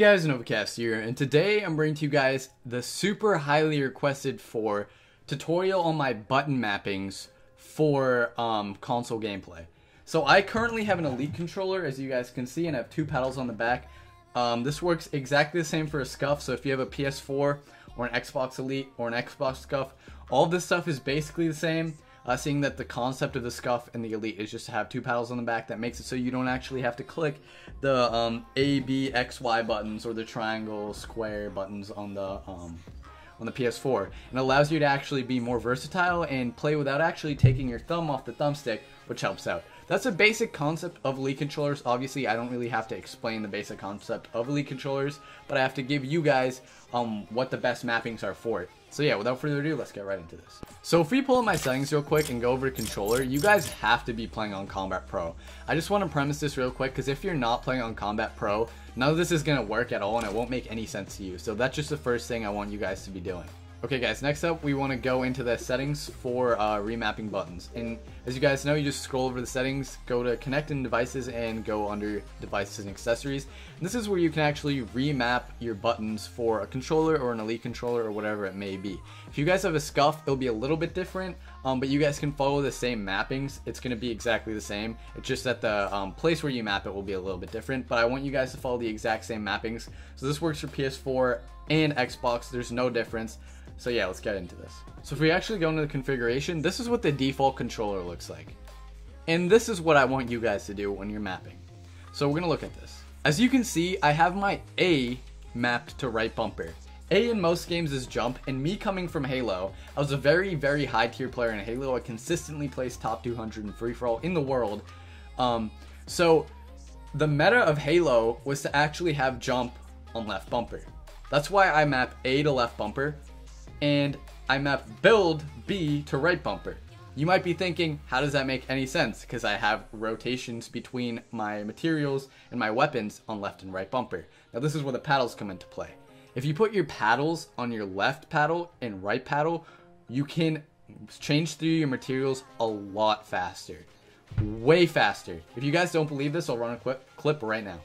Hey guys, Novacast here, and today I'm bringing to you guys the super highly requested for tutorial on my button mappings for console gameplay. So I currently have an Elite controller, as you guys can see, and I have two paddles on the back. This works exactly the same for a SCUF, so if you have a PS4 or an Xbox Elite or an Xbox SCUF, all this stuff is basically the same. Seeing that the concept of the SCUF and the Elite is just to have two paddles on the back, that makes it so you don't actually have to click the A, B, X, Y buttons or the triangle, square buttons on the PS4. And allows you to actually be more versatile and play without actually taking your thumb off the thumbstick, which helps out. That's a basic concept of Elite controllers. Obviously, I don't really have to explain the basic concept of Elite controllers, but I have to give you guys what the best mappings are for it. So yeah, without further ado, let's get right into this. So if we pull up my settings real quick and go over to controller, you guys have to be playing on Combat Pro. I just want to premise this real quick, because if you're not playing on Combat Pro, none of this is going to work at all and it won't make any sense to you. So that's just the first thing I want you guys to be doing. Okay guys, next up we want to go into the settings for remapping buttons. And as you guys know, you just scroll over the settings, go to connect and devices, and go under devices and accessories. And this is where you can actually remap your buttons for a controller or an Elite controller or whatever it may be. If you guys have a SCUF, it'll be a little bit different, but you guys can follow the same mappings. It's going to be exactly the same. It's just that the place where you map it will be a little bit different, but I want you guys to follow the exact same mappings. So this works for PS4 and Xbox. There's no difference. So yeah, let's get into this. So if we actually go into the configuration, this is what the default controller looks like. And this is what I want you guys to do when you're mapping. So we're gonna look at this. As you can see, I have my A mapped to right bumper. A in most games is jump, and me coming from Halo, I was a very, very high tier player in Halo. I consistently placed top 200 in free-for-all in the world. So the meta of Halo was to actually have jump on left bumper. That's why I map A to left bumper, and I map build B to right bumper. You might be thinking, how does that make any sense? Because I have rotations between my materials and my weapons on left and right bumper. Now this is where the paddles come into play. If you put your paddles on your left paddle and right paddle, you can change through your materials a lot faster. Way faster. If you guys don't believe this, I'll run a clip right now.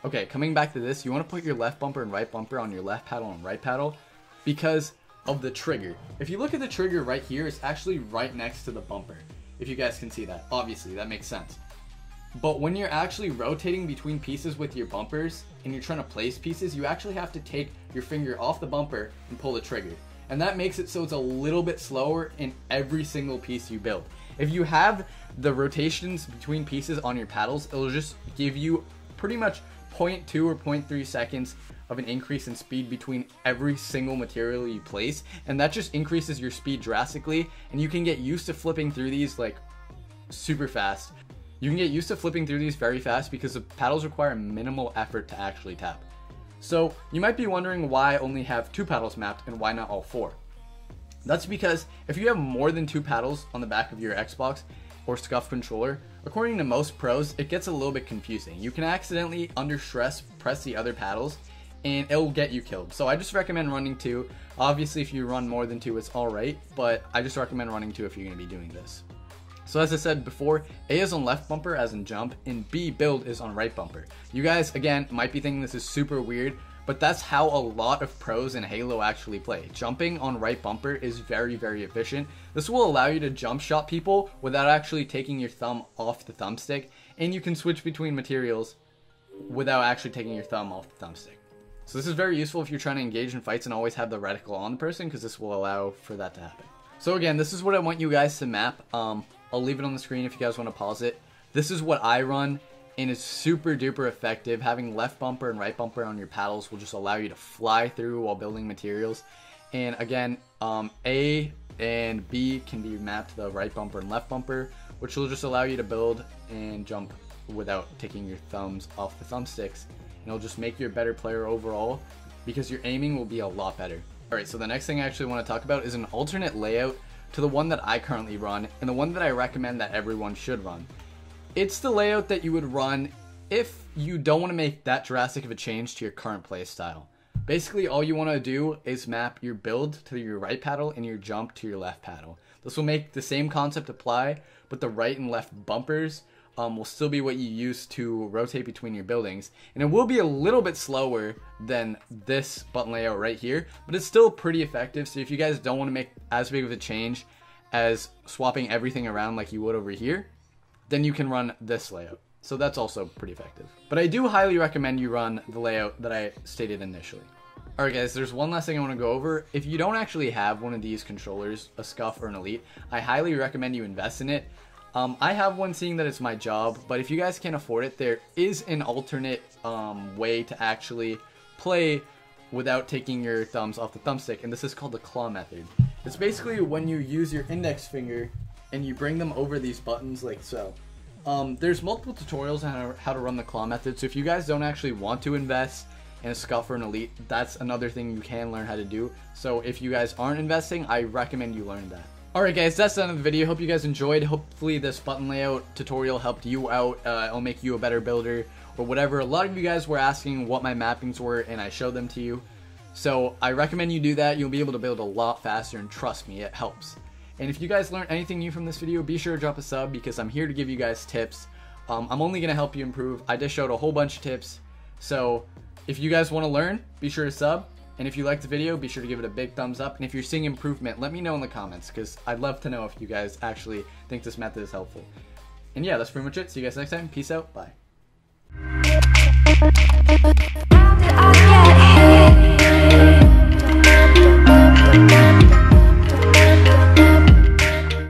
Okay, coming back to this, you want to put your left bumper and right bumper on your left paddle and right paddle because of the trigger. If you look at the trigger right here, it's actually right next to the bumper. If you guys can see that, obviously that makes sense. But when you're actually rotating between pieces with your bumpers and you're trying to place pieces, you actually have to take your finger off the bumper and pull the trigger. And that makes it so it's a little bit slower in every single piece you build. If you have the rotations between pieces on your paddles, it'll just give you pretty much 0.2 or 0.3 seconds of an increase in speed between every single material you place, and that just increases your speed drastically, and you can get used to flipping through these like super fast. You can get used to flipping through these very fast because the paddles require minimal effort to actually tap. So you might be wondering why I only have two paddles mapped and why not all four. That's because if you have more than two paddles on the back of your Xbox or SCUF controller, according to most pros, it gets a little bit confusing. You can accidentally, under stress, press the other paddles and it'll get you killed. So I just recommend running two. Obviously, if you run more than two, it's alright, but I just recommend running two if you're going to be doing this. So as I said before, A is on left bumper as in jump, and B, build, is on right bumper. You guys, again, might be thinking this is super weird, but that's how a lot of pros in Halo actually play. Jumping on right bumper is very, very efficient. This will allow you to jump shot people without actually taking your thumb off the thumbstick, and you can switch between materials without actually taking your thumb off the thumbstick. So this is very useful if you're trying to engage in fights and always have the reticle on the person, because this will allow for that to happen. So again, this is what I want you guys to map. I'll leave it on the screen if you guys want to pause it. This is what I run, and it's super duper effective. Having left bumper and right bumper on your paddles will just allow you to fly through while building materials. And again, A and B can be mapped to the right bumper and left bumper, which will just allow you to build and jump without taking your thumbs off the thumbsticks. And it'll just make you a better player overall, because your aiming will be a lot better. Alright, so the next thing I actually want to talk about is an alternate layout to the one that I currently run, and the one that I recommend that everyone should run. It's the layout that you would run if you don't want to make that drastic of a change to your current play style. Basically, all you want to do is map your build to your right paddle and your jump to your left paddle. This will make the same concept apply, but the right and left bumpers will still be what you use to rotate between your buildings. And it will be a little bit slower than this button layout right here, but it's still pretty effective. So if you guys don't want to make as big of a change as swapping everything around like you would over here, then you can run this layout. So that's also pretty effective. But I do highly recommend you run the layout that I stated initially. Alright guys, there's one last thing I want to go over. If you don't actually have one of these controllers, a SCUF or an Elite, I highly recommend you invest in it. I have one, seeing that it's my job, but if you guys can't afford it, there is an alternate way to actually play without taking your thumbs off the thumbstick, and this is called the claw method. It's basically when you use your index finger and you bring them over these buttons like so. There's multiple tutorials on how to run the claw method, so if you guys don't actually want to invest in a SCUF or an Elite, that's another thing you can learn how to do. So if you guys aren't investing, I recommend you learn that. Alright guys, that's the end of the video. Hope you guys enjoyed. Hopefully this button layout tutorial helped you out. It'll make you a better builder or whatever. A lot of you guys were asking what my mappings were, and I showed them to you. So I recommend you do that. You'll be able to build a lot faster, and trust me, it helps. And if you guys learned anything new from this video, be sure to drop a sub, because I'm here to give you guys tips. I'm only going to help you improve. I just showed a whole bunch of tips. So if you guys want to learn, be sure to sub. And if you liked the video, be sure to give it a big thumbs up. And if you're seeing improvement, let me know in the comments, because I'd love to know if you guys actually think this method is helpful. And yeah, that's pretty much it. See you guys next time. Peace out. Bye.